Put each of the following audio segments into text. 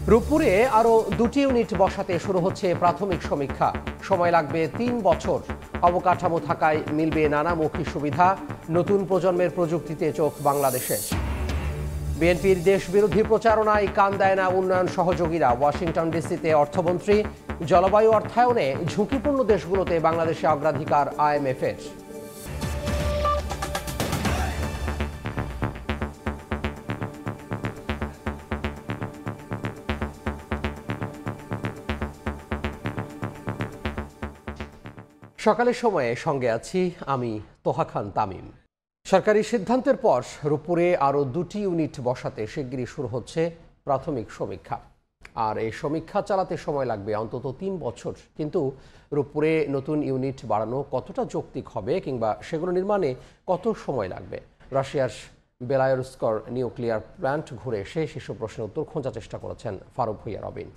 রূপপুরে আরও 2টি ইউনিট বসাতে শুরু হচ্ছে প্রাথমিক সমীক্ষা। সময় লাগবে 3 বছর। অবকাঠামো থাকায় মিলবে নানামুখী সুবিধা। নতুন প্রজন্মের প্রযুক্তিতে চোখ বাংলাদেশের। বিএনপির দেশবিরোধী প্রচারণায় কান দেয় না উন্নয়ন সহযোগীরা। ওয়াশিংটন ডিসিতে অর্থমন্ত্রী। জলবায়ু অর্থায়নে ঝুঁকিপূর্ণ দেশগুলোতে বাংলাদেশে অগ্রাধিকার IMF-এর। সকালের সময়ে সঙ্গে আছি আমি তোহা খান তামিম। সরকারি সিদ্ধান্তের পর রূপপুরে আরও 2টি ইউনিট বসাতে শিগগিরই শুরু হচ্ছে প্রাথমিক সমীক্ষা। আর এই সমীক্ষা চালাতে সময় লাগবে অন্তত 3 বছর। কিন্তু রূপপুরে নতুন ইউনিট বাড়ানো কতটা যৌক্তিক হবে কিংবা সেগুলো নির্মাণে কত সময় লাগবে? রাশিয়ার বেলারুস্ক নিউক্লিয়ার প্ল্যান্ট ঘুরে এসে সেসব প্রশ্নের উত্তর খোঁজার চেষ্টা করেছেন ফারুক ভুঁইয়া রবিন।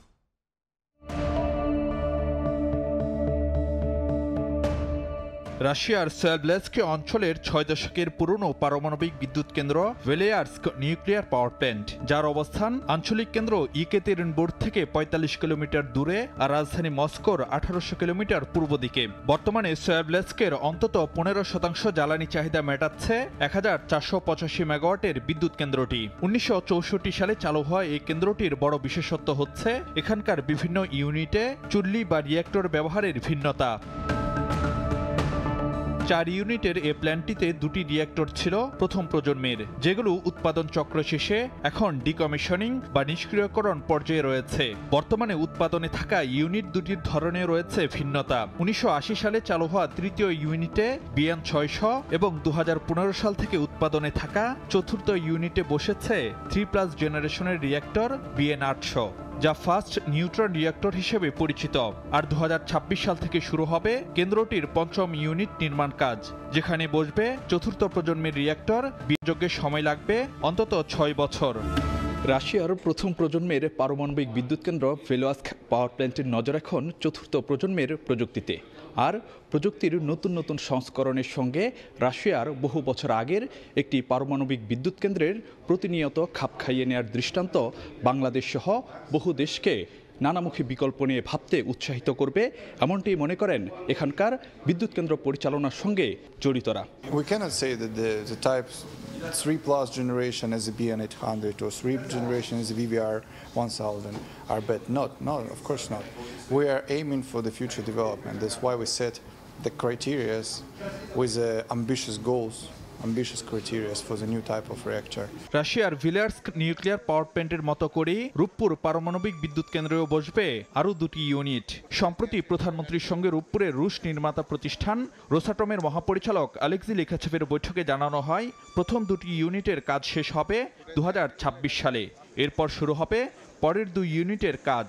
রাশিয়ার সোয়ালব্লেস্ক অঞ্চলের 6 দশকের পুরনো পারমাণবিক বিদ্যুৎ কেন্দ্র বেলারুস্ক নিউক্লিয়ার পাওয়ার প্ল্যান্ট, যার অবস্থান আঞ্চলিক কেন্দ্র ইকেতেরিনবুর্গ থেকে 45 কিলোমিটার দূরে আর রাজধানী মস্কোর 1800 কিলোমিটার পূর্ব দিকে। বর্তমানে সোয়ালব্লেস্কের অন্তত 15% জ্বালানি চাহিদা মেটাচ্ছে 1485 মেগাওয়াটের বিদ্যুৎ কেন্দ্রটি। 1964 সালে চালু হওয়া এই কেন্দ্রটির বড় বিশেষত্ব হচ্ছে এখানকার বিভিন্ন ইউনিটে চুল্লি বা রিঅ্যাক্টর ব্যবহারের ভিন্নতা। 4 ইউনিটের এ প্ল্যান্টটিতে 2টি রিঅ্যাক্টর ছিল প্রথম প্রজন্মের, যেগুলো উৎপাদন চক্র শেষে এখন ডিকমিশনিং বা নিষ্ক্রিয়করণ পর্যায়ে রয়েছে। বর্তমানে উৎপাদনে থাকা ইউনিট দুটির ধরনে রয়েছে ভিন্নতা। 1980 সালে চালু হওয়া তৃতীয় ইউনিটে BN600 এবং 2015 সাল থেকে উৎপাদনে থাকা চতুর্থ ইউনিটে বসেছে 3+ জেনারেশনের রিঅ্যাক্টর BN800, যা ফার্স্ট নিউট্রন রিঅ্যাক্টর হিসেবে পরিচিত। আর 2026 সাল থেকে শুরু হবে কেন্দ্রটির 5ম ইউনিট নির্মাণ কাজ, যেখানে বসবে চতুর্থ প্রজন্মের রিঅ্যাক্টর। বিনিয়োগের সময় লাগবে অন্তত 6 বছর। রাশিয়ার প্রথম প্রজন্মের পারমাণবিক বিদ্যুৎ কেন্দ্র বেলারুস্ক পাওয়ার প্ল্যান্টের নজর এখন চতুর্থ প্রজন্মের প্রযুক্তিতে। আর প্রযুক্তির নতুন নতুন সংস্করণের সঙ্গে রাশিয়ার বহু বছর আগের একটি পারমাণবিক বিদ্যুৎ কেন্দ্রের প্রতিনিয়ত খাপ খাইয়ে নেওয়ার দৃষ্টান্ত বাংলাদেশ সহ বহু দেশকে নানামুখী বিকল্প নিয়ে ভাবতে উৎসাহিত করবে, এমনটি মনে করেন এখানকার বিদ্যুৎ কেন্দ্র পরিচালনার সঙ্গে জড়িতরা। We cannot say that the types 3+ generation as the BN800 or 3 generation as the VVR1000 are bad. No, of course not. We are aiming for the future development. That's why we set the criteria with ambitious goals. Ambitious criteria for the new type of reactor. রাশিয়ার বেলারুস্ক nuclear power প্ল্যান্টের মতো করেই রূপপুর পারমাণবিক বিদ্যুৎ কেন্দ্রেও বসবে আরও 2টি unit. সম্প্রতি প্রধানমন্ত্রীর সঙ্গে রূপপুরের রুশ নির্মাতা প্রতিষ্ঠান রোসাটমের মহাপরিচালক আলেক্সি লিখাচেভের বৈঠকে জানানো হয়, প্রথম 2টি ইউনিটের কাজ শেষ হবে 2026 সালে। এরপর শুরু হবে পরের 2 ইউনিটের কাজ।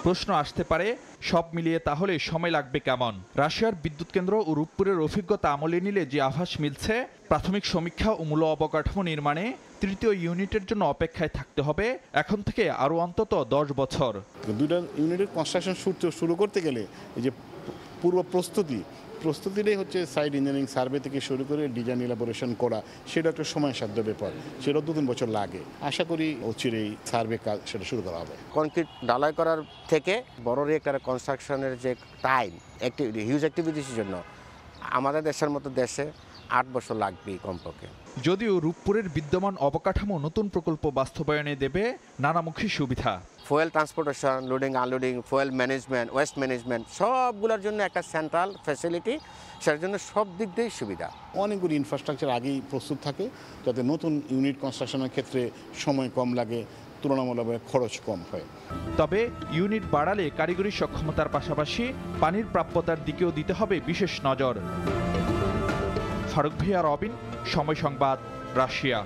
প্রশ্ন আসতে পারে, সব মিলিয়ে তাহলে সময় লাগবে কেমন? রাশিয়ার বিদ্যুৎ কেন্দ্র ও রূপপুরের অভিজ্ঞতা আমলে নিলে যে আভাস মিলছে, প্রাথমিক সমীক্ষা ও মূল অবকাঠামো নির্মাণে তৃতীয় ইউনিটের জন্য অপেক্ষায় থাকতে হবে এখন থেকে আরও অন্তত 10 বছর। 2টা ইউনিটের কনস্ট্রাকশন শুরু করতে গেলে এই যে পূর্ব প্রস্তুতিটাই হচ্ছে সাইড ইঞ্জিনিয়ারিং সার্ভে থেকে শুরু করে ডিজাইন ইলাবোরেশন করা, সেটা একটা সময়সাধ্য ব্যাপার, সেটা 2-3 বছর লাগে। আশা করি অচিরেই সার্ভে কাজ সেটা শুরু করা হবে। কনক্রিট ঢালাই করার থেকে বড় রিঅ্যাক্টর কনস্ট্রাকশনের যে টাইম হিউজ অ্যাক্টিভিটিসের জন্য আমাদের দেশের মতো দেশে 8 বছর লাগবে কমপক্ষে। যদিও রূপপুরের বিদ্যমান অবকাঠামো নতুন প্রকল্প বাস্তবায়নে দেবে নানামুখী সুবিধা। Fuel transportation, loading unloading, fuel management, waste management সবগুলোর জন্য একটা সেন্ট্রাল ফ্যাসিলিটি, সেটার জন্য সব দিক দিয়েই সুবিধা। অনেকগুলি ইনফ্রাস্ট্রাকচার আগেই প্রস্তুত থাকে, যাতে নতুন ইউনিট কনস্ট্রাকশনের ক্ষেত্রে সময় কম লাগে, তুলনামূলকভাবে খরচ কম হয়। তবে ইউনিট বাড়ালে কারিগরি সক্ষমতার পাশাপাশি পানির প্রাপ্যতার দিকেও দিতে হবে বিশেষ নজর। ফারুক ভুঁইয়া রবিন, সময় সংবাদ, রাশিয়া।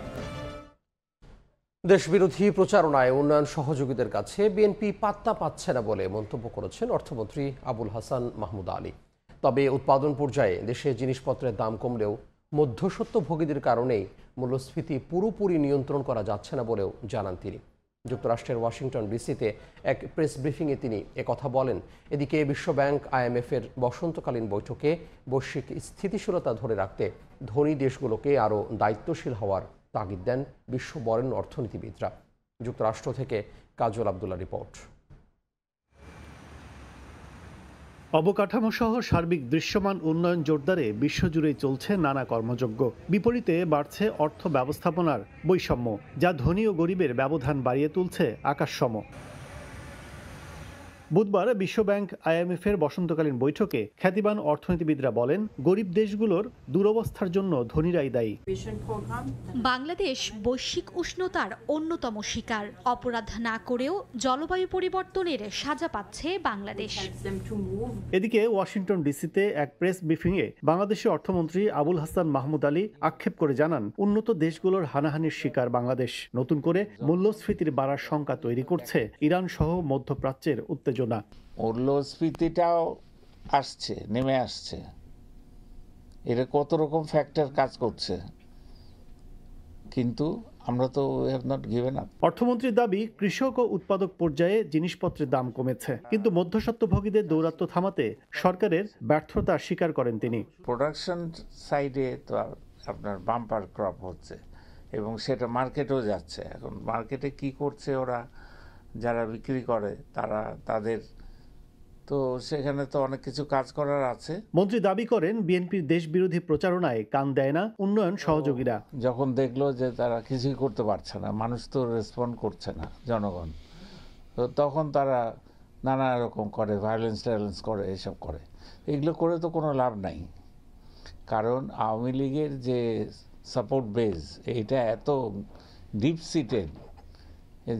দেশবিরোধী প্রচারণায় উন্নয়ন সহযোগীদের কাছে বিএনপি পাত্তা পাচ্ছে না বলে মন্তব্য করেছেন অর্থমন্ত্রী আবুল হাসান মাহমুদ আলী। তবে উৎপাদন পর্যায়ে দেশে জিনিসপত্রের দাম কমলেও মধ্যস্বত্বভোগীদের কারণেই মূল্যস্ফীতি পুরোপুরি নিয়ন্ত্রণ করা যাচ্ছে না বলেও জানান তিনি। যুক্তরাষ্ট্রের ওয়াশিংটন ডিসিতে এক প্রেস ব্রিফিংয়ে তিনি একথা বলেন। এদিকে বিশ্বব্যাংক IMF-এর বসন্তকালীন বৈঠকে বৈশ্বিক স্থিতিশীলতা ধরে রাখতে ধনী দেশগুলোকে আরও দায়িত্বশীল হওয়ার তাগিদ দেন বিশ্ব বরেণ্য অর্থনীতিবিদরা। যুক্তরাষ্ট্র থেকে কাজল আব্দুল্লাহ রিপোর্ট। অবকাঠামো সহ সার্বিক দৃশ্যমান উন্নয়ন জোরদারে বিশ্বজুড়েই চলছে নানা কর্মযজ্ঞ। বিপরীতে বাড়ছে অর্থ ব্যবস্থাপনার বৈষম্য, যা ধনী ও গরিবের ব্যবধান বাড়িয়ে তুলছে আকাশসম। বুধবার বিশ্বব্যাংক IMF-এর বসন্তকালীন বৈঠকে খ্যাতিমান অর্থনীতিবিদরা বলেন, গরিব দেশগুলোর দুরবস্থার জন্য ধনীরাই দায়ী। বাংলাদেশ বৈশ্বিক উষ্ণতার অন্যতম শিকার। অপরাধ না করেও জলবায়ু পরিবর্তনের সাজা পাচ্ছে বাংলাদেশ। এদিকে ওয়াশিংটন ডিসিতে এক প্রেস ব্রিফিংয়ে বাংলাদেশের অর্থমন্ত্রী আবুল হাসান মাহমুদ আলী আক্ষেপ করে জানান, উন্নত দেশগুলোর হানাহানির শিকার বাংলাদেশ। নতুন করে মূল্যস্ফীতির বাড়ার শঙ্কা তৈরি করছে ইরান সহ মধ্যপ্রাচ্যের উত্তেজনা। মূল্যস্ফীতিটাও নেমে আসছে। এরা কত রকম ফ্যাক্টর কাজ করছে, কিন্তু আমরা তো অর্থমন্ত্রীর দাবি, কৃষক ও উৎপাদক পর্যায়ে জিনিসপত্রের দাম কমেছে, কিন্তু মধ্যস্বত্বভোগীদের দৌরাত্ম্য থামাতে সরকারের ব্যর্থতা স্বীকার করেন তিনি। প্রোডাকশন সাইডে তো আপনার বাম্পার ক্রপ হচ্ছে এবং সেটা মার্কেটেও যাচ্ছে। এখন মার্কেটে কি করছে ওরা, যারা বিক্রি করে তাদের তো সেখানে তো অনেক কিছু কাজ করার আছে। মন্ত্রী দাবি করেন, বিএনপির দেশবিরোধী প্রচারণায় কান দেয় না উন্নয়ন সহযোগীরা। যখন দেখলো যে তারা কিছুই করতে পারছে না, মানুষ তো রেসপন্ড করছে না, জনগণ, তো তখন তারা নানা রকম করে, ভায়োলেন্স করে, এসব করে। এগুলো করে তো কোনো লাভ নাই, কারণ আওয়ামী লীগের যে সাপোর্ট বেস এইটা এত ডিপ সিটেড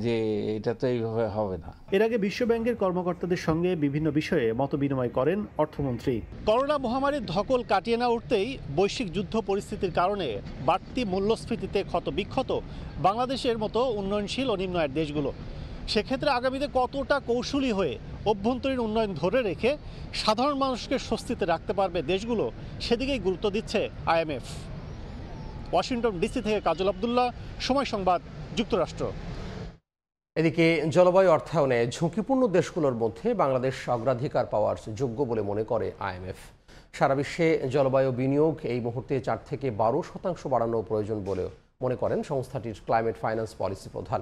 যে এটা তো এইভাবে হবে না। এর আগে বিশ্বব্যাংকের কর্মকর্তাদের সঙ্গে বিভিন্ন বিষয়ে মতবিনিময় করেন অর্থমন্ত্রী। করোনা মহামারীর ধকল কাটিয়ে না উঠতেই বৈশ্বিক যুদ্ধ পরিস্থিতির কারণে বাড়তি মূল্যস্ফীতিতে ক্ষতবিক্ষত বাংলাদেশের মতো উন্নয়নশীল ও নিম্ন আয়ের দেশগুলো। সেক্ষেত্রে আগামীতে কতটা কৌশলী হয়ে অভ্যন্তরীণ উন্নয়ন ধরে রেখে সাধারণ মানুষকে স্বস্তিতে রাখতে পারবে দেশগুলো, সেদিকেই গুরুত্ব দিচ্ছে IMF। ওয়াশিংটন ডিসি থেকে কাজল আব্দুল্লাহ, সময় সংবাদ, যুক্তরাষ্ট্র। এদিকে জলবায়ু অর্থায়নে ঝুঁকিপূর্ণ দেশগুলোর মধ্যে বাংলাদেশ অগ্রাধিকার পাওয়ার যোগ্য বলে মনে করে IMF। সারা বিশ্বে জলবায়ু বিনিয়োগ এই মুহূর্তে 4 থেকে 12% বাড়ানো প্রয়োজন বলে মনে করেন সংস্থাটির ক্লাইমেট ফাইন্যান্স পলিসি প্রধান।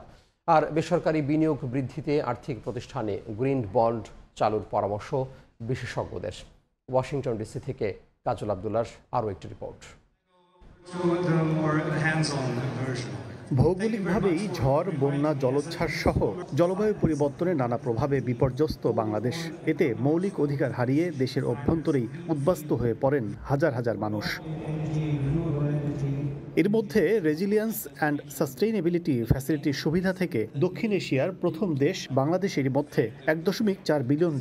আর বেসরকারি বিনিয়োগ বৃদ্ধিতে আর্থিক প্রতিষ্ঠানে গ্রিন বন্ড চালুর পরামর্শ বিশেষজ্ঞদের। ওয়াশিংটন ডিসি থেকে কাজল আব্দুল্লাহর আরও একটি রিপোর্ট। ভৌগোলিকভাবেই ঝড়, বন্যা, জলোচ্ছ্বাস সহ জলবায়ু পরিবর্তনের নানা প্রভাবে বিপর্যস্ত বাংলাদেশ। এতে মৌলিক অধিকার হারিয়ে দেশের অভ্যন্তরেই উদ্বাস্তু হয়ে পড়েন হাজার হাজার মানুষ। এর মধ্যে রেজিলিয়েন্স অ্যান্ড সাস্টেইনেবিলিটি ফ্যাসিলিটির সুবিধা থেকে দক্ষিণ এশিয়ার প্রথম দেশ বাংলাদেশের মধ্যে $1.4 বিলিয়ন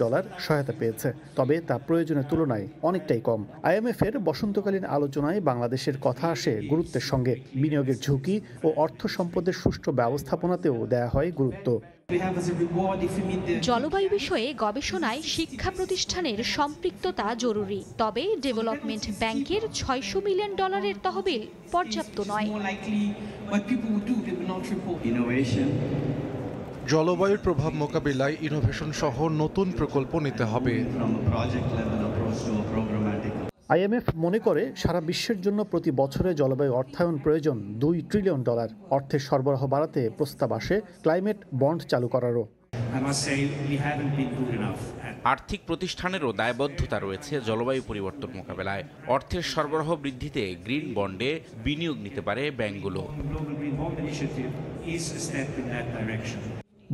সহায়তা পেয়েছে। তবে তা প্রয়োজনের তুলনায় অনেকটাই কম। IMF-এর বসন্তকালীন আলোচনায় বাংলাদেশের কথা আসে গুরুত্বের সঙ্গে। বিনিয়োগের ঝুঁকি ও অর্থ সম্পদের সুষ্ঠু ব্যবস্থাপনাতেও দেয়া হয় গুরুত্ব। জলবায়ু বিষয়ে গবেষণায় শিক্ষা প্রতিষ্ঠানের সম্পৃক্ততা জরুরি, তবে ডেভেলপমেন্ট ব্যাংকের $600 মিলিয়ন তহবিল পর্যাপ্ত নয়। জলবায়ুর প্রভাব মোকাবিলায় ইনোভেশন সহ নতুন প্রকল্প নিতে হবে। IMF মনে করে সারা বিশ্বের জন্য প্রতি বছরে জলবায়ু অর্থায়ন প্রয়োজন $2 ট্রিলিয়ন। অর্থের সরবরাহ বাড়াতে প্রস্তাব আসে ক্লাইমেট বন্ড চালু করারও। আর্থিক প্রতিষ্ঠানেরও দায়বদ্ধতা রয়েছে জলবায়ু পরিবর্তন মোকাবেলায়। অর্থের সরবরাহ বৃদ্ধিতে গ্রিন বন্ডে বিনিয়োগ নিতে পারে ব্যাংকগুলো।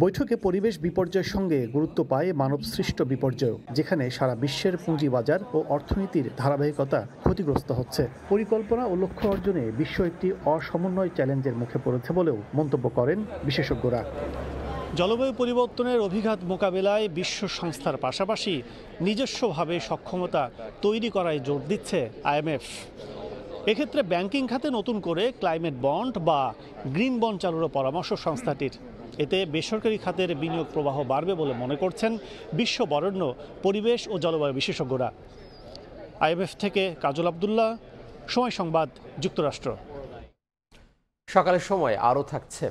বৈঠকে পরিবেশ বিপর্যয়ের সঙ্গে গুরুত্ব পায় মানবসৃষ্ট বিপর্যয়, যেখানে সারা বিশ্বের পুঁজিবাজার ও অর্থনীতির ধারাবাহিকতা ক্ষতিগ্রস্ত হচ্ছে। পরিকল্পনা ও লক্ষ্য অর্জনে বিশ্ব একটি অসমন্বয় চ্যালেঞ্জের মুখে পড়েছে বলেও মন্তব্য করেন বিশেষজ্ঞরা। জলবায়ু পরিবর্তনের অভিঘাত মোকাবেলায় বিশ্ব সংস্থার পাশাপাশি নিজস্বভাবে সক্ষমতা তৈরি করায় জোর দিচ্ছে IMF। এক্ষেত্রে ব্যাংকিং খাতে নতুন করে ক্লাইমেট বন্ড বা গ্রিন বন্ড চালুর পরামর্শ সংস্থাটির। এতে বেসরকারি খাতের বিনিয়োগ প্রবাহ বাড়বে বলে মনে করছেন বিশ্ব বরেণ্য পরিবেশ ও জলবায়ু বিশেষজ্ঞরা। IMF থেকে কাজল আব্দুল্লাহ, সময় সংবাদ, যুক্তরাষ্ট্র। সকালের সময় আরও থাকছে।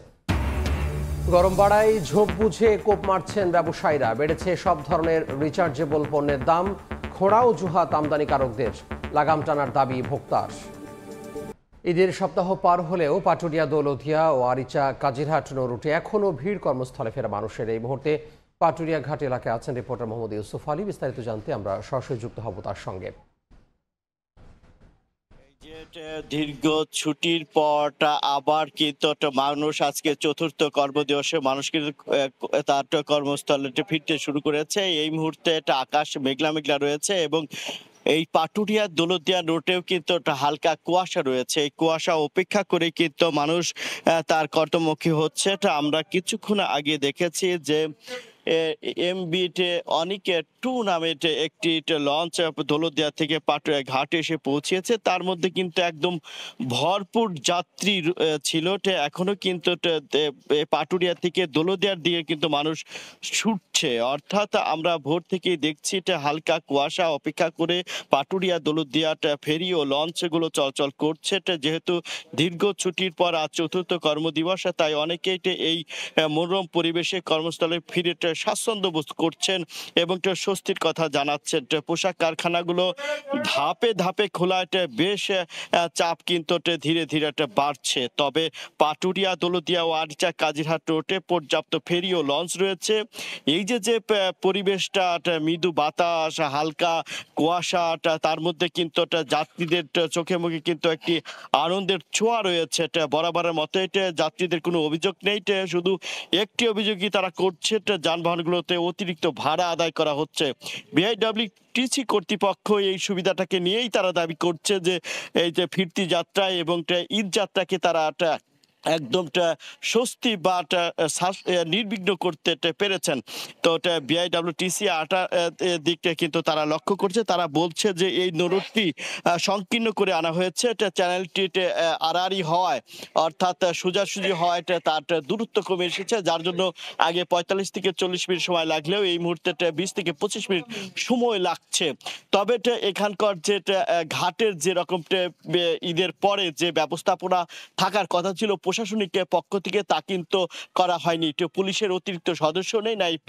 গরম বাড়ায় ঝোপ বুঝে কোপ মারছেন ব্যবসায়ীরা। বেড়েছে সব ধরনের রিচার্জেবল পণ্যের দাম। খোঁড়া অজুহাত আমদানিকারকদের, লাগাম টানার দাবি ভোক্তার। ঈদের সপ্তাহ পার হলেও পাটুরিয়া, দৌলতদিয়া ও আরিচা কাজিরহাট রুটে এখনও ভিড়। কর্মস্থলে ফেরা মানুষের এই মুহূর্তে পাটুরিয়া ঘাট এলাকায় আছেন রিপোর্টার মোহাম্মদ ইউসুফ আলী। বিস্তারিত জানতে আমরা সরাসরি যুক্ত হব তার সঙ্গে। দীর্ঘ ছুটির পর আবার কিন্তু মানুষ আজকে চতুর্থ কর্মদিবসে মানুষ কিন্তু তার কর্মস্থলে ফিরতে শুরু করেছে। এই মুহূর্তে আকাশ মেঘলা মেঘলা রয়েছে এবং এই পাটুরিয়া দৌলতদিয়া রোডেও কিন্তু একটা হালকা কুয়াশা রয়েছে। এই কুয়াশা উপেক্ষা করে কিন্তু মানুষ তার কর্মমুখী হচ্ছে। আমরা কিছুক্ষণ আগে দেখেছি যে এমবিতে অনিকে 2 নামে একটি লঞ্চ দৌলতদিয়া থেকে পাটুরিয়া ঘাটে এসে পৌঁছেছে। তার মধ্যে কিন্তু একদম ভরপুর যাত্রী ছিল। এখনো কিন্তু পাটুরিয়া থেকে দৌলতদিয়ার দিকে কিন্তু মানুষ ছুটছে, অর্থাৎ আমরা ভোর থেকেই দেখছি হালকা কুয়াশা অপেক্ষা করে পাটুরিয়া দৌলতদিয়া ফেরি ও লঞ্চগুলো চলাচল করছে। যেহেতু দীর্ঘ ছুটির পর আজ চতুর্থ কর্মদিবস, তাই অনেকেই এই মনোরম পরিবেশে কর্মস্থলে ফিরে স্বাচ্ছন্দ্য বোধ করছেন এবং স্বস্তির কথা জানাচ্ছেন। পোশাক কারখানাগুলো ধাপে ধাপে খোলায় বেশ চাপ কিন্তু ধীরে ধীরে বাড়ছে। তবে পাটুরিয়া, দৌলতদিয়া ও আরিচা কাজিরহাট রোডে পর্যাপ্ত ফেরি ও লঞ্চ রয়েছে। এই যে পরিবেশটা, মৃদু বাতাস, হালকা কুয়াশা, তার মধ্যে কিন্তু যাত্রীদের চোখে মুখে কিন্তু একটি আনন্দের ছোঁয়া রয়েছে। বরাবরের মতো যাত্রীদের কোনো অভিযোগ নেই, শুধু একটি অভিযোগই তারা করছে, যানবাহনগুলোতে অতিরিক্ত ভাড়া আদায় করা হচ্ছে। বিআইডব্লিউটিসি কর্তৃপক্ষ এই সুবিধাটাকে নিয়েই তারা দাবি করছে যে এই যে ফিরতি যাত্রা এবং ঈদ যাত্রাকে তারা একদম স্বস্তি বা নির্বিঘ্ন করতে পেরেছেন। তো বিআইডব্লিউটিসি দিকটা কিন্তু তারা লক্ষ্য করছে। তারা বলছে যে এই রুটটি সংকীর্ণ করে আনা হয়েছে। চ্যানেলটি আড়াআড়ি হওয়ায়, অর্থাৎ সোজাসুজি হওয়ায় তার দূরত্ব কমে এসেছে, যার জন্য আগে 45 থেকে 40 মিনিট সময় লাগলেও এই মুহূর্তে 20 থেকে 25 মিনিট সময় লাগছে। তবে এখানকার যে ঘাটের যে রকম ঈদের পরে যে ব্যবস্থাপনা থাকার কথা ছিল প্রশাসনিক পক্ষ থেকে, তা কিন্তু করা হয়নি। পুলিশের অতিরিক্ত সদস্য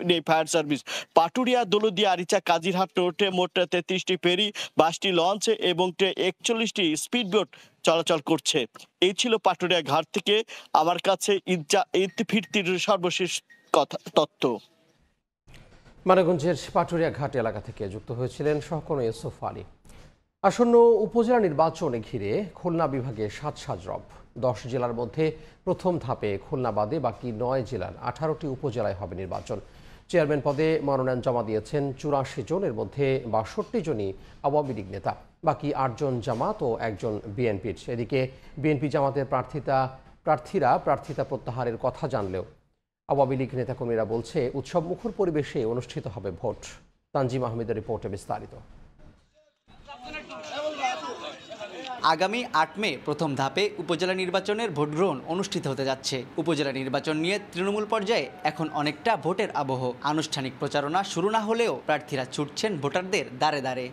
নেই ফায়ার সার্ভিস। পাটুরিয়া, দৌলতদিয়া, আরিচা কাজিরহাট রোডে মোট 33টি ফেরি, 22টি লঞ্চ এবং 41টি স্পিডবোট চলাচল করছে। এই ছিল পাটুরিয়া ঘাট থেকে আমার কাছে ঈদ ফিরতির সর্বশেষ তথ্য। মানিকগঞ্জের পাটুরিয়া ঘাট এলাকা থেকে যুক্ত হয়েছিলেন সহকর্মী ইউসুফ আলী। আসন্ন উপজেলা নির্বাচনে ঘিরে খুলনা বিভাগে সাজরব। 10 জেলার মধ্যে প্রথম ধাপে খুলনা বাদে বাকি 9 জেলার 18টি উপজেলায় হবে নির্বাচন। চেয়ারম্যান পদে মনোনয়ন জমা দিয়েছেন 84 জন, এর মধ্যে 62 জনই আওয়ামী লীগ নেতা, বাকি 8 জন জামাত ও 1 জন বিএনপির। এদিকে বিএনপি জামাতের প্রার্থীরা প্রার্থিতা প্রত্যাহারের কথা জানলেও আওয়ামী লীগ নেতাকর্মীরা বলছে উৎসবমুখর পরিবেশে অনুষ্ঠিত হবে ভোট। তানজিম আহমেদের রিপোর্টে বিস্তারিত। আগামী 8 মে প্রথম ধাপে উপজেলা নির্বাচনের ভোট গ্রহণ অনুষ্ঠিত হতে যাচ্ছে। উপজেলা নির্বাচন নিয়ে তৃণমূল পর্যায়ে এখন অনেকটা ভোটের আবহ। আনুষ্ঠানিক প্রচারণা শুরু না হলেও প্রার্থীরা ছুটছেন ভোটারদের দ্বারে দ্বারে।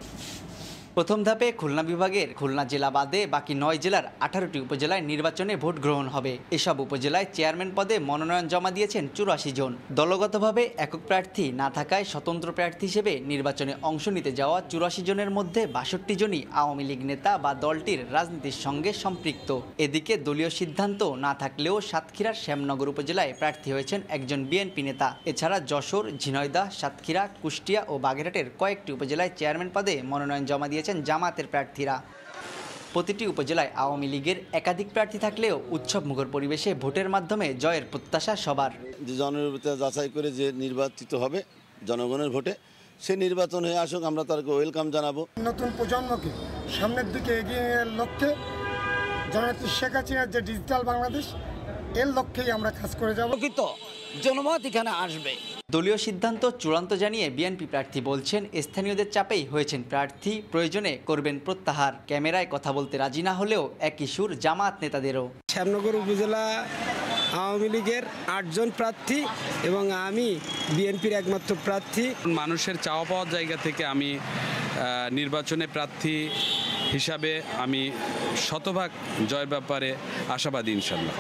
প্রথম ধাপে খুলনা বিভাগের খুলনা জেলা বাদে বাকি 9 জেলার 18টি উপজেলায় নির্বাচনে ভোট গ্রহণ হবে। এসব উপজেলায় চেয়ারম্যান পদে মনোনয়ন জমা দিয়েছেন 84 জন। দলগতভাবে একক প্রার্থী না থাকায় স্বতন্ত্র প্রার্থী হিসেবে নির্বাচনে অংশ নিতে যাওয়া 84 জনের মধ্যে 62 জনই আওয়ামী লীগ নেতা বা দলটির রাজনীতির সঙ্গে সম্পৃক্ত। এদিকে দলীয় সিদ্ধান্ত না থাকলেও সাতক্ষীরার শ্যামনগর উপজেলায় প্রার্থী হয়েছেন একজন বিএনপি নেতা। এছাড়া যশোর, ঝিনাইদহ, সাতক্ষীরা, কুষ্টিয়া ও বাগেরহাটের কয়েকটি উপজেলায় চেয়ারম্যান পদে মনোনয়ন জমা দিয়েছেন জামাতের প্রার্থীরা। প্রতিটি উপজেলায় আওয়ামী লীগের একাধিক প্রার্থী থাকলেও উৎসবমুখর পরিবেশে ভোটের মাধ্যমে জয়ের প্রত্যাশা সবার। জনপ্রতিনিধিতা যাচাই করে যে নির্বাচিত হবে জনগণের ভোটে, সে নির্বাচন হয়ে আসুক, আমরা তাকে ওয়েলকাম জানাবো। নতুন প্রজন্মকে সামনের দিকে এগিয়ে নেওয়ার লক্ষ্যে জননেত্রী শেখ হাসিনার যে ডিজিটাল বাংলাদেশ, এর লক্ষ্যেই আমরা কাজ করে যাব। জনমত এখানে আসবে। দলীয় সিদ্ধান্ত চূড়ান্ত জানিয়ে বিএনপি প্রার্থী বলছেন স্থানীয়দের চাপেই হয়েছেন প্রার্থী, প্রয়োজনে করবেন প্রত্যাহার। ক্যামেরায় কথা বলতে রাজি না হলেও একই সুর জামাত নেতাদেরও। শ্যামনগর উপজেলা আওয়ামী লীগের 8 জন প্রার্থী এবং আমি বিএনপির একমাত্র প্রার্থী। মানুষের চাওয়া পাওয়ার জায়গা থেকে আমি নির্বাচনে প্রার্থী হিসাবে আমি শতভাগ জয়ের ব্যাপারে আশাবাদী ইনশাল্লাহ।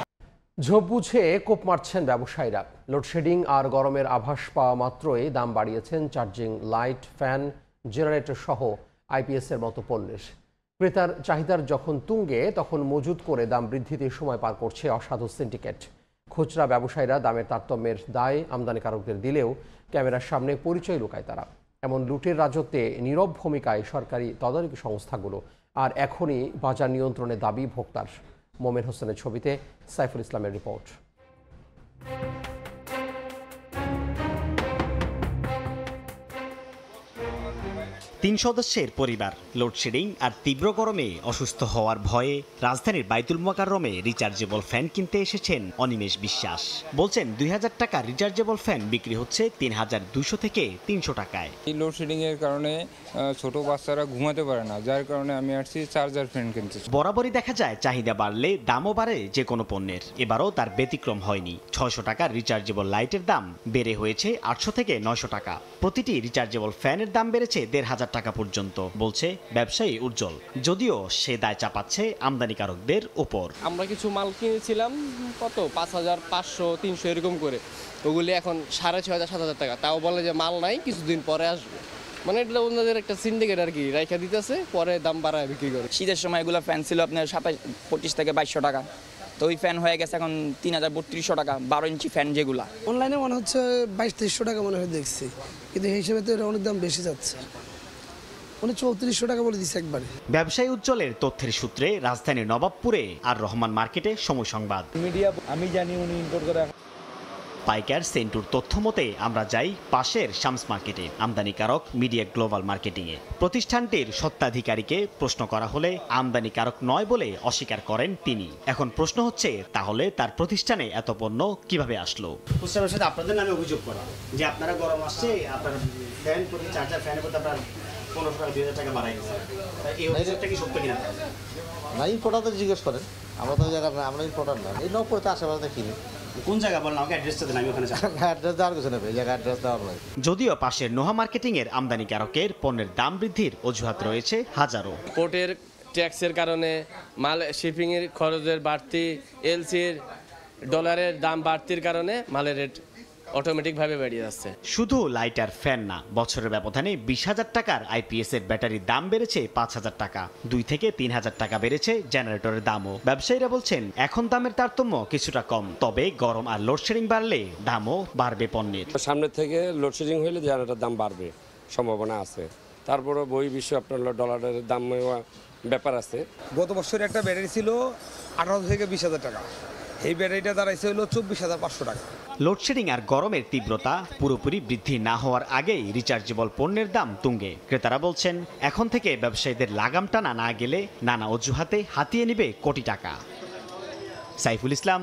ঝোপ বুঝে কোপ মারছেন ব্যবসায়ীরা। লোডশেডিং আর গরমের আভাস পাওয়া মাত্রই দাম বাড়িয়েছেন চার্জিং লাইট, ফ্যান, জেনারেটর সহ আইপিএসের মতো পণ্যের। ক্রেতার চাহিদার যখন তুঙ্গে তখন মজুত করে দাম বৃদ্ধিতে সময় পার করছে অসাধু সিন্ডিকেট। খুচরা ব্যবসায়ীরা দামের তারতম্যের দায় আমদানিকারকদের দিলেও ক্যামেরার সামনে পরিচয় লুকায় তারা। এমন লুটের রাজত্বে নীরব ভূমিকায় সরকারি তদারকি সংস্থাগুলো। আর এখনই বাজার নিয়ন্ত্রণের দাবি ভোক্তার। মোমেন হোসেনের ছবিতে সাইফুল ইসলামের রিপোর্ট। 3 সদস্যের পরিবার, লোডশেডিং আর তীব্র গরমে অসুস্থ হওয়ার ভয়ে রাজধানীর বাইতুল মোকাররমে রিচার্জেবল ফ্যান কিনতে এসেছেন অনিমেষ বিশ্বাস। বলছেন 2000 টাকা রিচার্জেবল ফ্যান বিক্রি হচ্ছে 3200 থেকে 300 টাকায়। এই লোডশেডিং এর কারণে ছোট বাচ্চারা ঘুমাতে পারে না, যার কারণে আমি আসছি চার্জার ফ্যান কিনতে। বরাবরই দেখা যায় চাহিদা বাড়লে দামও বাড়ে যে কোনো পণ্যের। এবারও তার ব্যতিক্রম হয়নি। 600 টাকার রিচার্জেবল লাইটের দাম বেড়ে হয়েছে 800 থেকে 900 টাকা। প্রতিটি রিচার্জেবল ফ্যানের দাম বেড়েছে 1500 টাকা পর্যন্ত, বলছে ব্যবসায়ী উজ্জ্বল। যদিও সে দায় চাপাচ্ছে আমদানিকারকদের উপর। আমরা কিছু মাল কিনেছিলাম কত 5000, 500, 300 এরকম করে, ওগুলি এখন 6500, 7000 টাকা। তাও বলে যে মাল নাই, কিছুদিন পরে আসবে। মানে এটা ওনাদের একটা সিন্ডিকেট আর কি, রাইখা দিতেছে, পরে দাম বাড়ায় বিক্রি করে। শীতের সময় এগুলো ফ্যান ছিল আপনার 25 থেকে 2200 টাকা, তো ওই ফ্যান হয়ে গেছে এখন 3000-3200 টাকা। 12 ইঞ্চি ফ্যান যেগুলা অনলাইনে মনে হচ্ছে 2200-2300 টাকা মনে হয় দেখছি, কিন্তু এই হিসেবে তো এটা অনেক দাম বেশি যাচ্ছে। 3400 টাকা বলে দিচ্ছে একবারে। ব্যবসায়ী উজ্জ্বলের তথ্যের সূত্রে রাজধানীর নবাবপুরে আর রহমান মার্কেটে সময় সংবাদ। মিডিয়া আমি জানি উনি ইম্পোর্ট করে। পাইকার সেন্টুর তথ্য মতে আমরা যাই পাশের শামস মার্কেটে, আমদানিকারক মিডিয়া গ্লোবাল মার্কেটিংয়ে। প্রতিষ্ঠানটির স্বত্বাধিকারীকে প্রশ্ন করা হলে আমদানিকারক নয় বলে অস্বীকার করেন তিনি। এখন প্রশ্ন হচ্ছে, তাহলে তার প্রতিষ্ঠানে এত পণ্য কিভাবে আসলো? খুচরা সাথে আপনাদের নামে অভিযোগ করা যে আপনারা গরম আসছে, আপনার ফ্যান প্রতি চার্জার ফ্যানের প্রতি আপনার 1500 টাকা 2000 টাকা বাড়াই দিচ্ছে। এই অভিযোগটা কি সত্য কিনা? না, ইম্পোর্টারদের জিজ্ঞেস করেন। আমরা তো জায়গা না, আমরা ইম্পোর্টার না। এই নবপুরতে আশেপাশে কিনি। কোন জায়গা বলেন আমাকে, অ্যাড্রেসটা দেন, আমি ওখানে যাব। অ্যাড্রেস দেওয়ার কিছু নেই, এই জায়গা অ্যাড্রেস দেওয়ার নয়। যদিও পাশের নোহা মার্কেটিং এর আমদানিকারকের পণ্যের দাম বৃদ্ধির অজুহাত রয়েছে হাজারো। পোর্টের ট্যাক্সের কারণে, মাল শিপিং এর খরচের বাড়তি, এলসির ডলারের দাম বাড়তির কারণে মালের রেট অটোমেটিক ভাবে বেড়ে যাচ্ছে। শুধু লাইট আর ফ্যান না, বছরের ব্যবধানে 20,000 টাকার আইপিএস এর ব্যাটারির দাম বেড়েছে 5000 টাকা। 2 থেকে 3000 টাকা বেড়েছে জেনারেটরের দামও। ব্যবসায়ীরা বলছেন এখন দামের তারতম্য কিছুটা কম, তবে গরম আর লোডশেডিং বাড়লে দামও বাড়বে পণ্যের। সামনে থেকে লোডশেডিং হলে জেনারেটরের দাম বাড়বে সম্ভাবনা আছে। তারপরে বই বিশ্ব আপনার ডলারের দাম ব্যাপার আছে। গত বছর একটা ব্যাটারি ছিল 18 থেকে 20,000 টাকা, এই ব্যাটারিটা দাঁড়াইছে হলো 24,500 টাকা। লোডশেডিং আর গরমের তীব্রতা পুরোপুরি বৃদ্ধি না হওয়ার আগেই রিচার্জেবল পণ্যের দাম তুঙ্গে। ক্রেতারা বলছেন এখন থেকে ব্যবসায়ীদের লাগাম টানা না গেলে নানা অজুহাতে হাতিয়ে নেবে কোটি টাকা। সাইফুল ইসলাম,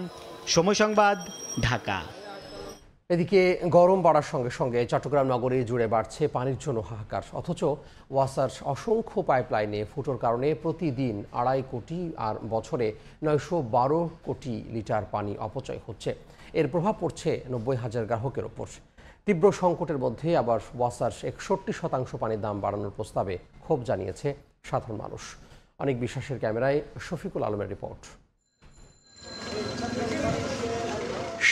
সময় সংবাদ, ঢাকা। এদিকে গরম বাড়ার সঙ্গে সঙ্গে চট্টগ্রাম নগরী জুড়ে বাড়ছে পানির জন্য হাহাকার। অথচ ওয়াসার অসংখ্য পাইপলাইনে ফুটোর কারণে প্রতিদিন 2.5 কোটি আর বছরে 912 কোটি লিটার পানি অপচয় হচ্ছে। এর প্রভাব পড়ছে 90,000 গ্রাহকের ওপর। তীব্র সংকটের মধ্যে আবার ওয়াসার 61% পানির দাম বাড়ানোর প্রস্তাবে ক্ষোভ জানিয়েছে সাধারণ মানুষ। অনেক বিশ্বাসের ক্যামেরায় শফিকুল আলমের রিপোর্ট।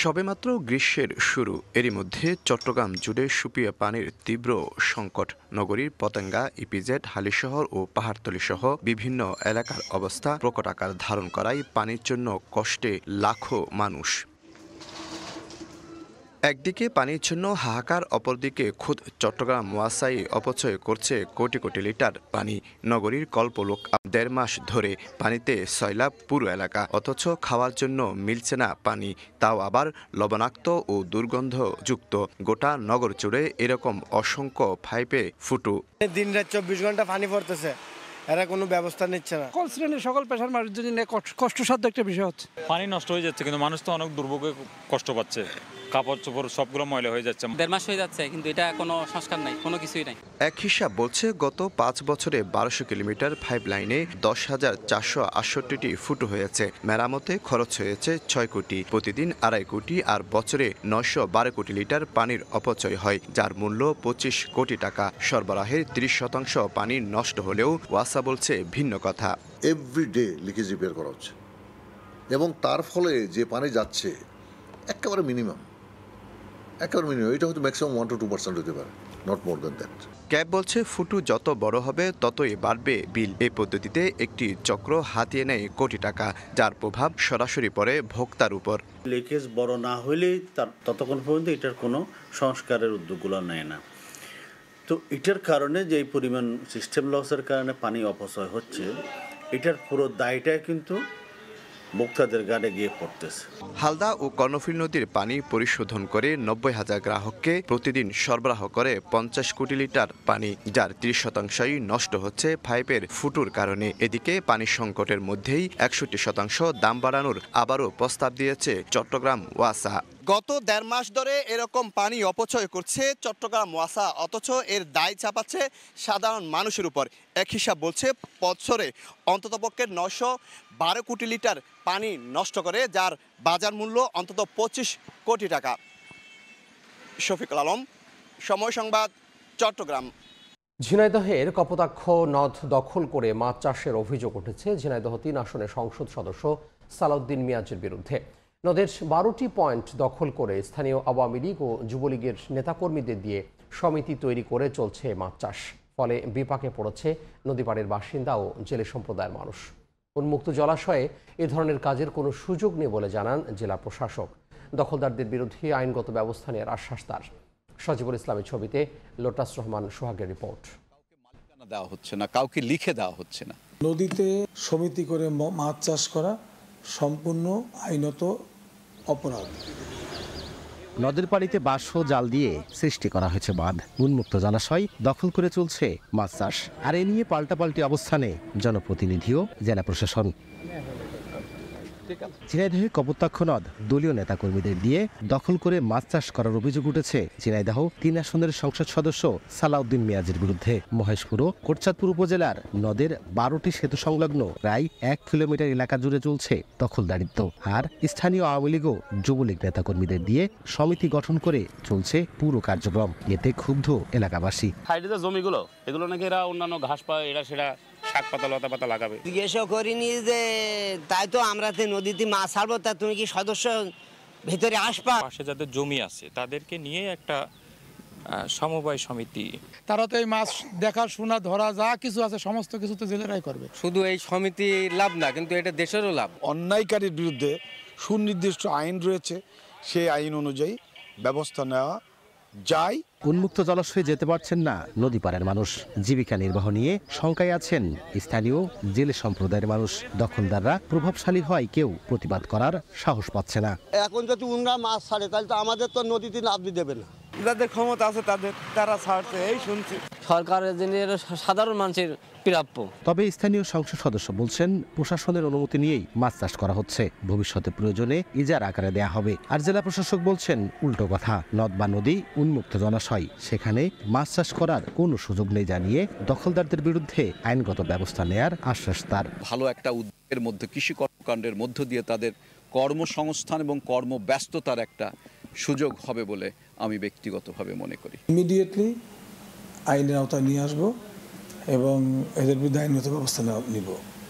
সবেমাত্র গ্রীষ্মের শুরু, এরই মধ্যে চট্টগ্রাম জুড়ে সুপিয়া পানির তীব্র সংকট। নগরীর পতেঙ্গা, ইপিজেড, হালিশহর ও পাহাড়তলী সহ বিভিন্ন এলাকার অবস্থা প্রকট আকার ধারণ করায় পানির জন্য কষ্টে লাখো মানুষ। একদিকে পানির জন্য হাহাকার, অপরদিকে খোদ চট্টগ্রাম ওয়াসাই অপচয় করছে কোটি কোটি লিটার পানি। নগরীর কল্পলোক 1.5 মাস ধরে পানিতে সয়লাব পুরো এলাকা, অথচ খাওয়ার জন্য মিলছে না পানি, তাও আবার লবণাক্ত ও দুর্গন্ধযুক্ত। গোটা নগর জুড়ে এরকম অসংখ্য পাইপে ফুটো। দিন রাত 24 ঘন্টা পানি পড়তেছে, এরা কোনো ব্যবস্থা নিচ্ছে না। সকল শ্রেণীর সকল পেশার মানুষদের জন্য কষ্টসাধ্য একটা বিষয় হচ্ছে। পানি নষ্ট হয়ে যাচ্ছে, কিন্তু মানুষ তো অনেক দুর্ভোগে কষ্ট পাচ্ছে। কাপড় চোপড় সবগুলো ময়লা হয়ে যাচ্ছে। 1.5 মাস হয়ে যাচ্ছে, কিন্তু এটা কোনো সংস্কার নাই, কোনো কিছুই নাই। এক হিসাব বলছে গত 5 বছরে 1200 কিলোমিটার পাইপ লাইনে 10,468টি ফুটো হয়েছে। মেরামতে খরচ হয়েছে 6 কোটি। প্রতিদিন 2.5 কোটি আর বছরে 912 কোটি লিটার পানির অপচয় হয়, যার মূল্য 25 কোটি টাকা। সরবরাহের 30% পানি নষ্ট হলেও ওয়াসা বলছে ভিন্ন কথা। এভরিডে লিকেজ রিপেয়ার করা হচ্ছে এবং তার ফলে যে পানি যাচ্ছে একেবারে মিনিমাম। একেবারে মিনিমাম, এটা হয়তো ম্যাক্সিমাম 1 to 2% হতে পারে, not more than that. Cab বলছে ফুটু যত বড় হবে ততই বাড়বে বিল। এই পদ্ধতিতে একটি চক্র হাতিয়ে নেয় কোটি টাকা, যার প্রভাব সরাসরি পড়ে ভোক্তার উপর। লিকেজ বড় না হইলেই তার ততক্ষণ পর্যন্ত এটার কোনো সংস্কারের উদ্যোগগুলো নেয় না। তো এটার কারণে যে পরিমাণ সিস্টেম লসের কারণে পানি অপচয় হচ্ছে, এটার পুরো দায়টাই কিন্তু ভোক্তাদের গাড়ে গিয়ে পড়তেছে। হালদা ও কর্ণফুলী নদীর পানি পরিশোধন করে 90,000 গ্রাহককে প্রতিদিন সরবরাহ করে 50 কোটি লিটার পানি, যার 30% নষ্ট হচ্ছে পাইপের ফুটোর কারণে। এদিকে পানি সংকটের মধ্যেই 61% দাম বাড়ানোর আবারও প্রস্তাব দিয়েছে চট্টগ্রাম ওয়াসা। গত 1.5 মাস ধরে এরকম পানি অপচয় করছে চট্টগ্রাম ওয়াসা, অথচ এর দায় চাপাচ্ছে সাধারণ মানুষের উপর। এক হিসাব বলছে বছরে অন্ততপক্ষে 912 কোটি লিটার পানি নষ্ট করে, যার বাজার মূল্য অন্তত 25 কোটি টাকা। শফিকুল আলম, সময় সংবাদ, চট্টগ্রাম। ঝিনাইদহের কপোতাক্ষ নদ দখল করে মাছ চাষের অভিযোগ উঠেছে ঝিনাইদহ 3 আসনের সংসদ সদস্য সালাউদ্দিন মিয়াজের বিরুদ্ধে। নদের 12টি পয়েন্ট দখল করে স্থানীয় আওয়ামী লীগ ও যুবলীগের নেতাকর্মীদের দিয়ে সমিতি তৈরি করে চলছে মাছ চাষ। ফলে বিপাকে পড়েছে নদীপাড়ের বাসিন্দা ও জেলে সম্প্রদায়ের মানুষ। উন্মুক্ত জলাশয়ে এ ধরনের কাজের কোনো সুযোগ নেই বলে জানান জেলা প্রশাসক। দখলদারদের বিরুদ্ধে আইনগত ব্যবস্থা নেওয়ার আশ্বাস তার। সজিবুল ইসলামের ছবিতে লোটাস রহমান সোহাগের রিপোর্ট। দেওয়া হচ্ছে না, কাউকে লিখে দেওয়া হচ্ছে না। নদীতে সমিতি করে মাছ চাষ করা সম্পূর্ণ আইনত অপরাধ। নদের পানিতে বাঁশ ও জাল দিয়ে সৃষ্টি করা হয়েছে বাঁধ। উন্মুক্ত জলাশয় দখল করে চলছে মাছ চাষ। আর এ নিয়ে পাল্টাপাল্টি অবস্থানে জনপ্রতিনিধি ও জেলা প্রশাসন। ঝিনাইদহে কপোতাক্ষ নদ দলীয় নেতাকর্মীদের দিয়ে দখল করে মাছ চাষ করার অভিযোগ উঠেছে ঝিনাইদহ 3 আসনের সংসদ সদস্য সালাউদ্দিন মিয়াজের বিরুদ্ধে। মহেশপুর ও কোটচাঁদপুর উপজেলার নদের 12টি সেতু সংলগ্ন প্রায় 1 কিলোমিটার এলাকা জুড়ে চলছে দখলদারিত্ব। আর স্থানীয় আওয়ামী লীগ ও যুবলীগ নেতাকর্মীদের দিয়ে সমিতি গঠন করে চলছে পুরো কার্যক্রম। এতে ক্ষুব্ধ এলাকাবাসী। জমিগুলো এগুলো নাকি এরা অন্যান্য ঘাস পায়, এরা সেটা শাক পাতা লতা পাতা লাগাবে। জিজ্ঞাসা করিনি যে তাই তো আমরা নদীতে মাছ ছাড়বো, তা তুমি কি সদস্য ভেতরে আসবা? পাশে যাদের জমি আছে তাদেরকে নিয়ে একটা সমবায় সমিতি, তারা তো এই মাছ দেখা শোনা ধরা যা কিছু আছে সমস্ত কিছু তো জেলেরাই করবে। শুধু এই সমিতি লাভ না, কিন্তু এটা দেশেরও লাভ। অন্যায়কারীর বিরুদ্ধে সুনির্দিষ্ট আইন রয়েছে, সেই আইন অনুযায়ী ব্যবস্থা নেওয়া যায়। উন্মুক্ত জলাশয়ে যেতে পারছেন না নদী পাড়ের মানুষ। জীবিকা নির্বাহ নিয়ে শঙ্কায় আছেন স্থানীয় জেলে সম্প্রদায়ের মানুষ। দখলদাররা প্রভাবশালী হয়, কেউ প্রতিবাদ করার সাহস পাচ্ছে না। এখন যদি উনরা মাছ ছাড়ে তাহলে তো আমাদের তো নদীতে নামতে দেবে না। যাদের ক্ষমতা আছে তারা ছাড়ছে, এই শুনছি। সরকারের জন্য সাধারণ মানুষের প্রাপ্য। তবে স্থানীয় সংসদ সদস্য বলছেন প্রশাসনের অনুমতি নিয়েই মাছ চাষ করা হচ্ছে। ভবিষ্যতে প্রয়োজনে ইজারা আকারে দেয়া হবে। আর জেলা প্রশাসক বলছেন উল্টো কথা। নদ বা নদী উন্মুক্ত জলাশয়, সেখানে মাছ চাষ করার কোনো সুযোগ নেই জানিয়ে দখলদারদের বিরুদ্ধে আইনগত ব্যবস্থা নেয়ার আশ্বাস তার। ভালো একটা উদ্যোগের মধ্যে, কৃষি কর্মকাণ্ডের মধ্য দিয়ে তাদের কর্মসংস্থান এবং কর্মব্যস্ততার একটা সুযোগ হবে বলে আমি ব্যক্তিগতভাবে মনে করি। ইমিডিয়েটলি আইনের আওতায় নিয়ে আসবো এবং এদের বিরুদ্ধে আইনগত ব্যবস্থা নিব।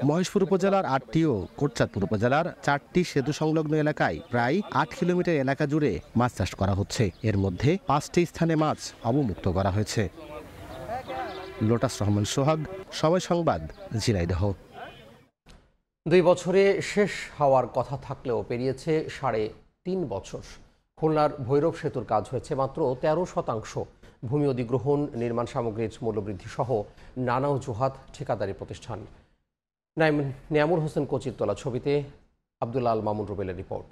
মহেশপুর উপজেলার 8টি ও কোটচাঁদপুর উপজেলার 4টি সেতু সংলগ্ন এলাকায় প্রায় 8 কিলোমিটার এলাকা জুড়ে মাছ চাষ করা হচ্ছে। এর মধ্যে 5টি স্থানে মাছ অবমুক্ত করা হয়েছে। লোটাস রহমান সোহাগ, সময় সংবাদ, ঝিনাইদহ। 2 বছরে শেষ হওয়ার কথা থাকলেও পেরিয়েছে 3.5 বছর। খুলনার ভৈরব সেতুর কাজ হয়েছে মাত্র 13%। ভূমি অধিগ্রহণ, নির্মাণ সামগ্রীর মূল্যবৃদ্ধি সহ নানা অজুহাত ঠিকাদারি প্রতিষ্ঠান। নিয়ামুর হোসেন কোচির তোলা ছবিতে আব্দুল্লাহ আল মামুন রুবেলের রিপোর্ট।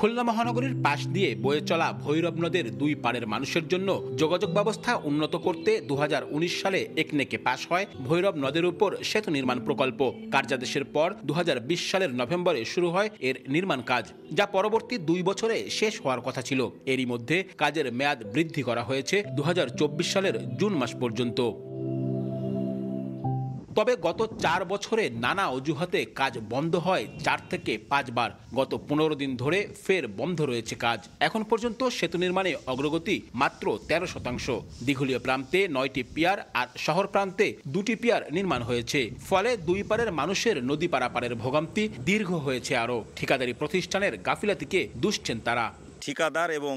খুলনা মহানগরীর পাশ দিয়ে বয়ে চলা ভৈরব নদের 2 পাড়ের মানুষের জন্য যোগাযোগ ব্যবস্থা উন্নত করতে 2019 সালে একনেকে পাশ হয় ভৈরব নদের উপর সেতু নির্মাণ প্রকল্প। কার্যাদেশের পর 2020 সালের নভেম্বরে শুরু হয় এর নির্মাণ কাজ, যা পরবর্তী 2 বছরে শেষ হওয়ার কথা ছিল। এরই মধ্যে কাজের মেয়াদ বৃদ্ধি করা হয়েছে 2024 সালের জুন মাস পর্যন্ত। তবে গত 4 বছরে নানা অজুহাতে কাজ বন্ধ হয় 4 থেকে 5 বার। গত 15 দিন ধরে ফের বন্ধ রয়েছে কাজ। এখন পর্যন্ত সেতু নির্মাণে অগ্রগতি মাত্র 13%। দীঘলীয় প্রান্তে 9টি পিয়ার আর শহর প্রান্তে 2টি পিয়ার নির্মাণ হয়েছে। ফলে দুই পারের মানুষের নদী পারাপারের ভোগান্তি দীর্ঘ হয়েছে আরও। ঠিকাদারি প্রতিষ্ঠানের গাফিলাতিকে দুষছেন তারা। ঠিকাদার এবং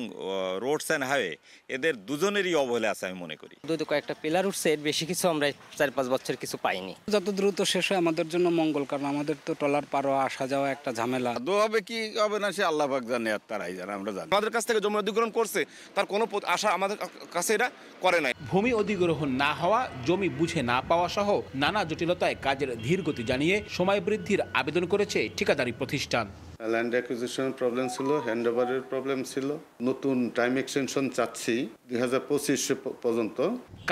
রোডস অ্যান্ড হাইওয়ে এদের দুজনেরই অবহেলা আছে আমি মনে করি। দুটো কয়েকটা পিলার উঠছে, এর বেশি কিছু আমরা 4-5 বছর কিছু পাইনি। যত দ্রুত শেষ হয় আমাদের জন্য মঙ্গল, কারণ আমাদের তো ট্রলার পারো আসা যাওয়া একটা ঝামেলা। হবে কি হবে না সে আল্লাহ পাক জানে, আর তারাই জানে, আমরা জানি। আমাদের কাছ থেকে জমি অধিগ্রহণ করছে, তার কোনো আশা আমাদের কাছে এরা করে নাই। ভূমি অধিগ্রহণ না হওয়া, জমি বুঝে না পাওয়া সহ নানা জটিলতায় কাজের ধীরগতি জানিয়ে সময় বৃদ্ধির আবেদন করেছে ঠিকাদারি প্রতিষ্ঠান। ল্যান্ড অ্যাকুইজিশনের প্রবলেম ছিল, হ্যান্ডওভারের প্রবলেম ছিল। নতুন টাইম এক্সটেনশন চাচ্ছি 2025 পর্যন্ত।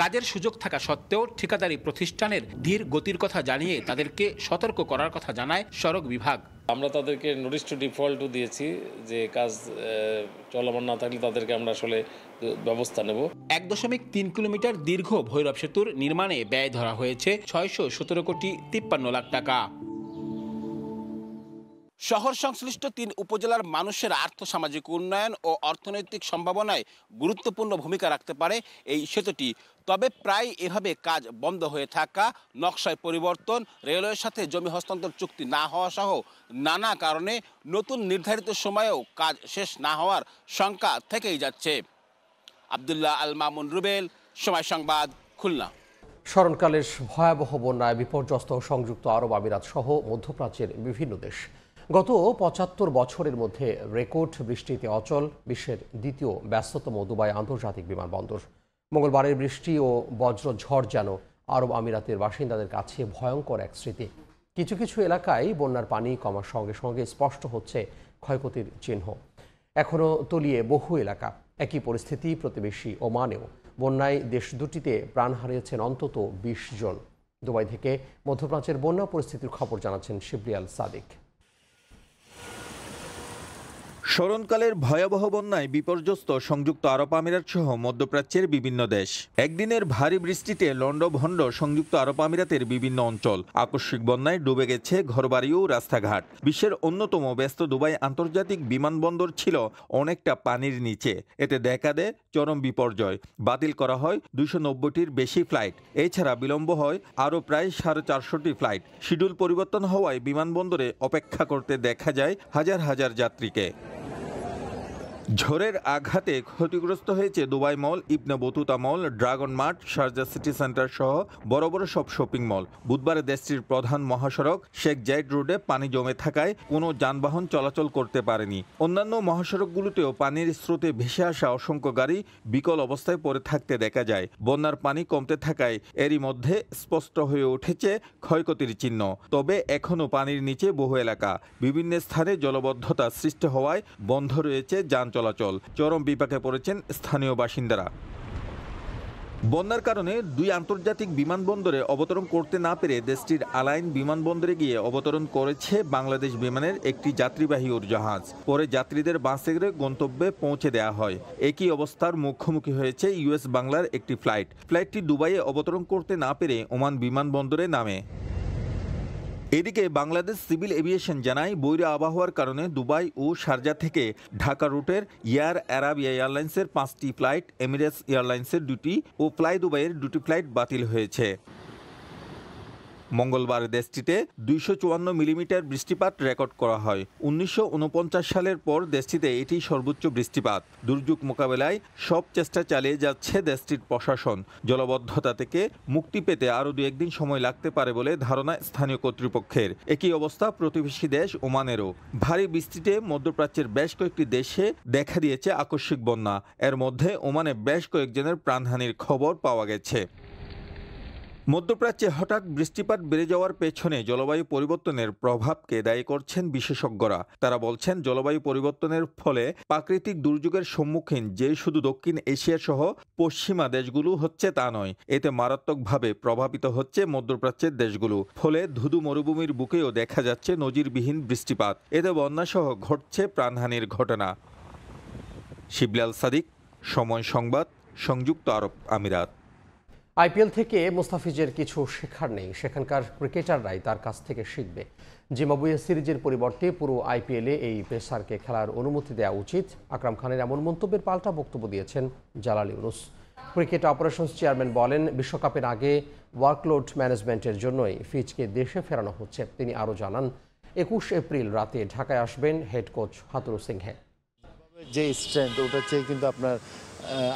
কাজের সুযোগ থাকা সত্ত্বেও ঠিকাদারি প্রতিষ্ঠানের ধীর গতির কথা জানিয়ে তাদেরকে সতর্ক করার কথা জানায় সড়ক বিভাগ। আমরা তাদেরকে নোটিশ টু ডিফল্টও দিয়েছি যে কাজ চলমান না থাকলে তাদেরকে আমরা আসলে ব্যবস্থা নেব। 1.3 কিলোমিটার দীর্ঘ ভৈরব সেতুর নির্মাণে ব্যয় ধরা হয়েছে 617 কোটি 53 লাখ টাকা। শহর সংশ্লিষ্ট 3 উপজেলার মানুষের আর্থসামাজিক উন্নয়ন ও অর্থনৈতিক সম্ভাবনায় গুরুত্বপূর্ণ ভূমিকা রাখতে পারে এই সেতুটি। তবে প্রায় এভাবে কাজ বন্ধ হয়ে থাকা, নকশায় পরিবর্তন, রেলওয়ের সাথে জমি হস্তান্তর চুক্তি না হওয়া সহ নানা কারণে নতুন নির্ধারিত সময়েও কাজ শেষ না হওয়ার শঙ্কা থেকেই যাচ্ছে। আব্দুল্লাহ আল মামুন রুবেল, সময় সংবাদ, খুলনা। স্মরণকালের ভয়াবহ বন্যায় বিপর্যস্ত সংযুক্ত আরব আমিরাত সহ মধ্যপ্রাচ্যের বিভিন্ন দেশ। গত 75 বছরের মধ্যে রেকর্ড বৃষ্টিতে অচল বিশ্বের দ্বিতীয় ব্যস্ততম দুবাই আন্তর্জাতিক বিমানবন্দর। মঙ্গলবারের বৃষ্টি ও বজ্রঝড় যেন আরব আমিরাতের বাসিন্দাদের কাছে ভয়ঙ্কর এক স্মৃতি। কিছু কিছু এলাকায় বন্যার পানি কমার সঙ্গে সঙ্গে স্পষ্ট হচ্ছে ক্ষয়ক্ষতির চিহ্ন। এখনও তলিয়ে বহু এলাকা। একই পরিস্থিতি প্রতিবেশী ওমানেও। বন্যায় দেশ দুটিতে প্রাণ হারিয়েছেন অন্তত 20 জন। দুবাই থেকে মধ্যপ্রাচ্যের বন্যা পরিস্থিতির খবর জানাচ্ছেন শিবরিয়াল সাদিক। স্মরণকালের ভয়াবহ বন্যায় বিপর্যস্ত সংযুক্ত আরব আমিরাত সহ মধ্যপ্রাচ্যের বিভিন্ন দেশ। একদিনের ভারী বৃষ্টিতে লন্ডভন্ড সংযুক্ত আরব আমিরাতের বিভিন্ন অঞ্চল। আকস্মিক বন্যায় ডুবে গেছে ঘরবাড়ি ও রাস্তাঘাট। বিশ্বের অন্যতম ব্যস্ত দুবাই আন্তর্জাতিক বিমানবন্দর ছিল অনেকটা পানির নিচে। এতে দেখা দেয় চরম বিপর্যয়। বাতিল করা হয় 290টির বেশি ফ্লাইট। এছাড়া বিলম্ব হয় আরও প্রায় 450টি ফ্লাইট। শিডিউল পরিবর্তন হওয়ায় বিমানবন্দরে অপেক্ষা করতে দেখা যায় হাজার হাজার যাত্রীকে। ঝড়ের আঘাতে ক্ষতিগ্রস্ত হয়েছে Dubai mall, Ibn Battuta mall, Dragon Mart, Sharjah City Centre সহ বড় বড় সব শপিং মল। বুধবারে দেশটির প্রধান মহাসড়ক শেখ জায়েদ রোডে পানি জমে থাকায় কোনো যানবাহন চলাচল করতে পারেনি। অন্যান্য মহাসড়কগুলোতেও পানির স্রোতে ভেসে আসা অসংখ্য গাড়ি বিকল অবস্থায় পড়ে থাকতে দেখা যায়। বন্যার পানি কমতে থাকায় এরই মধ্যে স্পষ্ট হয়ে উঠেছে ক্ষয়ক্ষতির চিহ্ন। তবে এখনও পানির নিচে বহু এলাকা। বিভিন্ন স্থানে জলবদ্ধতা সৃষ্টি হওয়ায় বন্ধ রয়েছে যান চলাচল। চরম বিপাকে পড়েছেন স্থানীয় বাসিন্দারা। বন্যার কারণে 2 আন্তর্জাতিক বিমানবন্দরে অবতরণ করতে না পেরে দেশটির আলাইন বিমানবন্দরে গিয়ে অবতরণ করেছে বাংলাদেশ বিমানের একটি যাত্রীবাহী উড়োজাহাজ। পরে যাত্রীদের বাসে করে গন্তব্যে পৌঁছে দেওয়া হয়। একই অবস্থার মুখোমুখি হয়েছে ইউএস বাংলার একটি ফ্লাইটটি দুবাইয়ে অবতরণ করতে না পেরে ওমান বিমানবন্দরে নামে। এদিকে বাংলাদেশ সিভিল এভিয়েশন জানায় বৈরী আবহাওয়ার কারণে দুবাই ও শারজা থেকে ঢাকা রুটের এয়ার আরাবিয়া এয়ারলাইন্সের 5টি ফ্লাইট, এমিরেটস এয়ারলাইন্সের 2টি ও ফ্লাই দুবাইয়ের 2টি ফ্লাইট বাতিল হয়েছে। মঙ্গলবার দেশটিতে 254 মিলিমিটার বৃষ্টিপাত রেকর্ড করা হয়। 1949 সালের পর দেশটিতে এটি সর্বোচ্চ বৃষ্টিপাত। দুর্যোগ মোকাবেলায় সব চেষ্টা চালিয়ে যাচ্ছে দেশটির প্রশাসন। জলবদ্ধতা থেকে মুক্তি পেতে আরও 2-1 দিন সময় লাগতে পারে বলে ধারণা স্থানীয় কর্তৃপক্ষের। একই অবস্থা প্রতিবেশী দেশ ওমানেরও। ভারী বৃষ্টিতে মধ্যপ্রাচ্যের বেশ কয়েকটি দেশে দেখা দিয়েছে আকস্মিক বন্যা। এর মধ্যে ওমানে বেশ কয়েকজনের প্রাণহানির খবর পাওয়া গেছে। মধ্যপ্রাচ্যে হঠাৎ বৃষ্টিপাত বেড়ে যাওয়ার পেছনে জলবায়ু পরিবর্তনের প্রভাবকে দায়ী করছেন বিশেষজ্ঞরা। তারা বলছেন জলবায়ু পরিবর্তনের ফলে প্রাকৃতিক দুর্যোগের সম্মুখীন যে শুধু দক্ষিণ এশিয়া সহ পশ্চিমা দেশগুলো হচ্ছে তা নয়, এতে মারাত্মকভাবে প্রভাবিত হচ্ছে মধ্যপ্রাচ্যের দেশগুলো। ফলে ধুধু মরুভূমির বুকেও দেখা যাচ্ছে নজিরবিহীন বৃষ্টিপাত। এতে বন্যাসহ ঘটছে প্রাণহানির ঘটনা। শিবলাল সাদিক, সময় সংবাদ, সংযুক্ত আরব আমিরাত। আইপিএল থেকে মুস্তাফিজের কিছু শেখার নেই, সেখানকার ক্রিকেটাররাই তার কাছ থেকে শিখবে। জিম্বাবুয়ে সিরিজের পরিবর্তে পুরো আইপিএলে এই পেসারকে খেলার অনুমতি দেওয়া উচিত। আকরাম খানের এমন মন্তব্যের পাল্টা বক্তব্য দিয়েছেন Jalal Yunus. Cricket operations chairman বলেন, বিশ্বকাপের আগে ওয়ার্কলোড ম্যানেজমেন্টের জন্যই ফিজকে দেশে ফেরানো হচ্ছে। তিনি আরও জানান, 21 এপ্রিল রাতে ঢাকায় আসবেন হেড কোচ হাতুরু সিংহে। যে স্ট্রেংথ ওটার চেয়ে কিন্তু আপনার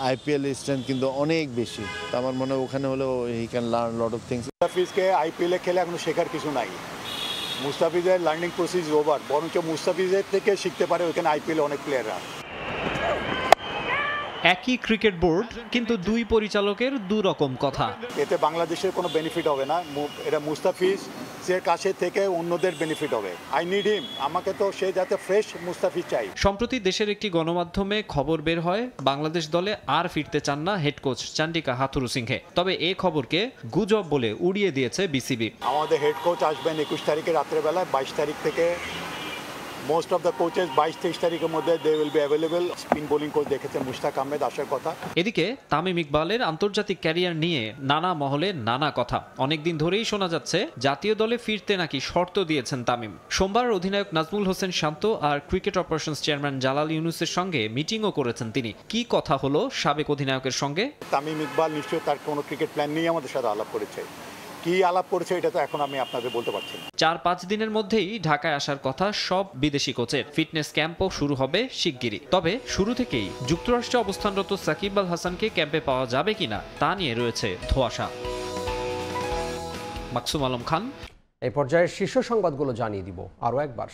আইপিএল স্ট্রেংথ কিন্তু অনেক বেশি। তো আমার মনে হয় ওখানে হলেও he can learn lot of things. মুস্তাফিজকে আইপিএলে খেলে এখনো শেখার কিছু নাই। মুস্তাফিজের লার্নিং প্রসেস ওভার, বরঞ্চ মুস্তাফিজের থেকে শিখতে পারে ওখানে আইপিএলে অনেক প্লেয়াররা। একই ক্রিকেট বোর্ড, কিন্তু দুই পরিচালকের দু রকম কথা। এতে বাংলাদেশের কোনো বেনিফিট হবে না, এটা মুস্তাফিজ এর কাছে থেকে অন্যদের বেনিফিট হবে। আই নিড হিম, আমাকে তো সে যাতে ফ্রেশ মুস্তাফিজ চাই। সম্প্রতি দেশের একটি গণমাধ্যমে খবর বের হয়, বাংলাদেশ দলে আর ফিরতে চান না হেড কোচ চান্ডিকা হাথুরু সিংহে। তবে এই খবরকে গুজব বলে উড়িয়ে দিয়েছে বিসিবি। আমাদের হেড কোচ আসবেন 21 তারিখে রাত্রেবেলায়। 22 তারিখ থেকে মোস্ট অফ দ্য কোচেস 22-23 তারিখের মধ্যে they will be available. Spin bowling coach দেখেছে মুশতাক আহমেদ আসার কথা। এদিকে তামিম ইকবালের আন্তর্জাতিক ক্যারিয়ার নিয়ে নানা মহলে নানা কথা। অনেকদিন ধরেই শোনা যাচ্ছে জাতীয় দলে ফিরতে নাকি শর্ত দিয়েছেন তামিম। সোমবার অধিনায়ক নাজমুল হোসেন শান্ত আর ক্রিকেট অপারেশনস চেয়ারম্যান জালাল ইউনুসের সঙ্গে মিটিংও করেছেন তিনি। কি কথা হলো সাবেক অধিনায়কের সঙ্গে? তামিম ইকবাল নিশ্চয়ই তার কোনো ক্রিকেট প্ল্যান নিয়ে আমাদের সাথে আলাপ করেছে। কি আলাপ করেছে এটা তো এখন আমি আপনাদের বলতে পারছি না। 4-5 দিনের মধ্যেই ঢাকায় আসার কথা সব বিদেশি কোচের। ফিটনেস ক্যাম্পও শুরু হবে শিগগিরই। তবে শুরু থেকেই যুক্তরাষ্ট্রে অবস্থানরত সাকিব আল হাসানকে ক্যাম্পে পাওয়া যাবে কিনা তা নিয়ে রয়েছে ধোঁয়াশা। মাকসুম আলম খান। এই পর্যায়ে শীর্ষ সংবাদগুলো জানিয়ে দিব আরও একবার।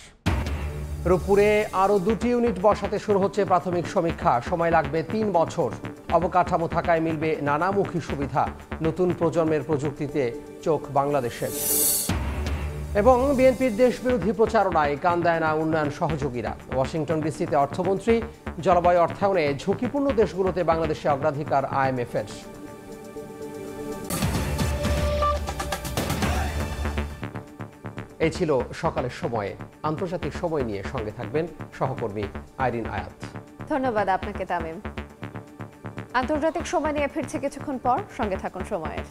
রূপপুরে আরও 2টি ইউনিট বসাতে শুরু হচ্ছে প্রাথমিক সমীক্ষা। সময় লাগবে 3 বছর। অবকাঠামো থাকায় মিলবে নানামুখী সুবিধা। নতুন প্রজন্মের প্রযুক্তিতে চোখ বাংলাদেশের। এবং বিএনপির দেশবিরোধী প্রচারণায় কান দেয় না উন্নয়ন সহযোগীরা। ওয়াশিংটন ডিসিতে অর্থমন্ত্রী। জলবায়ু অর্থায়নে ঝুঁকিপূর্ণ দেশগুলোতে বাংলাদেশে অগ্রাধিকার IMF-এর। এই ছিল সকালের সময়ে। আন্তর্জাতিক সময় নিয়ে সঙ্গে থাকবেন সহকর্মী আইরিন আয়াত। ধন্যবাদ আপনাকে তামিম। আন্তর্জাতিক সময় নিয়ে ফিরছে কিছুক্ষণ পর, সঙ্গে থাকুন সময়ের।